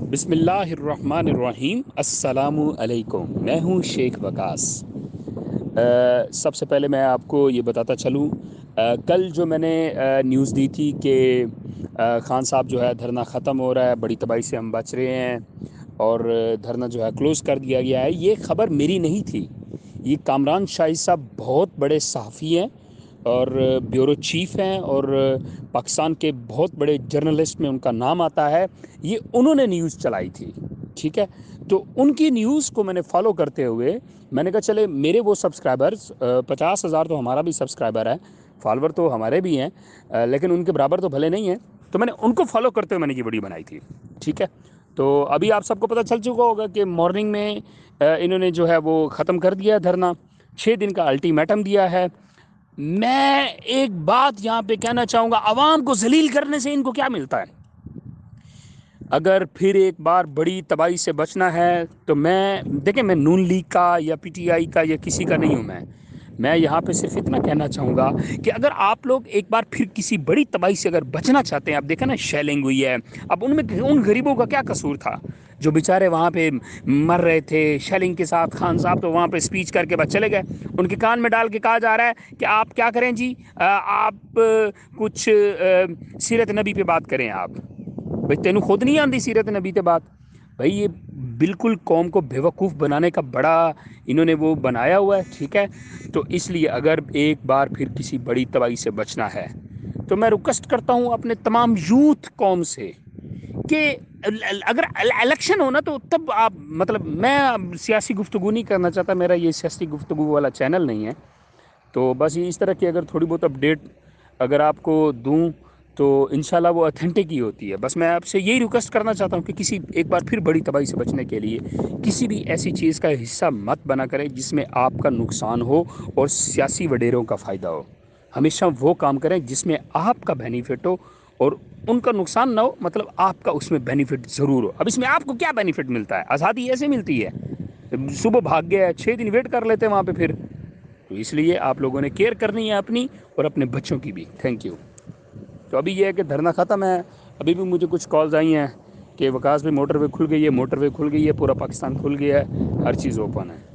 बिस्मिल्लाहिर्रहमानिर्रहीम। अस्सलामु अलैकुम। मैं हूँ शेख वकास। सबसे पहले मैं आपको ये बताता चलूँ, कल जो मैंने न्यूज़ दी थी कि खान साहब जो है धरना ख़त्म हो रहा है, बड़ी तबाही से हम बच रहे हैं और धरना जो है क्लोज़ कर दिया गया है, ये ख़बर मेरी नहीं थी। ये कामरान शाही साहब बहुत बड़े सहाफ़ी हैं और ब्यूरो चीफ़ हैं और पाकिस्तान के बहुत बड़े जर्नलिस्ट में उनका नाम आता है। ये उन्होंने न्यूज़ चलाई थी, ठीक है। तो उनकी न्यूज़ को मैंने फॉलो करते हुए मैंने कहा चले मेरे वो सब्सक्राइबर्स 50,000 तो हमारा भी सब्सक्राइबर है, फॉलोवर तो हमारे भी हैं, लेकिन उनके बराबर तो भले नहीं हैं। तो मैंने उनको फॉलो करते हुए मैंने ये वीडियो बनाई थी, ठीक है। तो अभी आप सबको पता चल चुका होगा कि मॉर्निंग में इन्होंने जो है वो ख़त्म कर दिया धरना, 6 दिन का अल्टीमेटम दिया है। मैं एक बात यहाँ पे कहना चाहूँगा, आवाम को जलील करने से इनको क्या मिलता है? अगर फिर एक बार बड़ी तबाही से बचना है तो देखें, मैं नून लीग का या पीटीआई का या किसी का नहीं हूँ। मैं यहाँ पे सिर्फ इतना कहना चाहूँगा कि अगर आप लोग एक बार फिर किसी बड़ी तबाही से अगर बचना चाहते हैं, आप देखें ना शेलिंग हुई है, अब उनमें उन गरीबों का क्या कसूर था जो बेचारे वहाँ पे मर रहे थे शेलिंग के साथ? खान साहब तो वहाँ पे स्पीच करके बस चले गए। उनके कान में डाल के कहा जा रहा है कि आप क्या करें जी, आप कुछ सीरत नबी पे बात करें। आप भाई तेनू खुद नहीं आती सीरत नबी ते बात? भाई ये बिल्कुल कौम को बेवकूफ़ बनाने का बड़ा इन्होंने वो बनाया हुआ है, ठीक है। तो इसलिए अगर एक बार फिर किसी बड़ी तबाही से बचना है तो मैं रिक्वेस्ट करता हूँ अपने तमाम यूथ कौम से कि अगर इलेक्शन हो ना तो तब आप, मतलब मैं सियासी गुफ्तगू नहीं करना चाहता, मेरा ये सियासी गुफ्तगू वाला चैनल नहीं है। तो बस ये इस तरह की अगर थोड़ी बहुत अपडेट अगर आपको दूं तो इंशाल्लाह वो ऑथेंटिक ही होती है। बस मैं आपसे यही रिक्वेस्ट करना चाहता हूँ कि किसी एक बार फिर बड़ी तबाही से बचने के लिए किसी भी ऐसी चीज़ का हिस्सा मत बना करें जिसमें आपका नुकसान हो और सियासी वडेरों का फ़ायदा हो। हमेशा वो काम करें जिसमें आपका बेनिफिट हो और उनका नुकसान ना हो, मतलब आपका उसमें बेनिफिट ज़रूर हो। अब इसमें आपको क्या बेनिफिट मिलता है? आज़ादी ऐसे मिलती है, सुबह भाग गया, 6 दिन वेट कर लेते हैं वहाँ पे फिर। तो इसलिए आप लोगों ने केयर करनी है अपनी और अपने बच्चों की भी। Thank you. तो अभी ये है कि धरना ख़त्म है। अभी भी मुझे कुछ कॉल्स आई हैं कि वकास भाई मोटरवे खुल गई है, मोटरवे खुल गई है, पूरा पाकिस्तान खुल गया है, हर चीज़ ओपन है।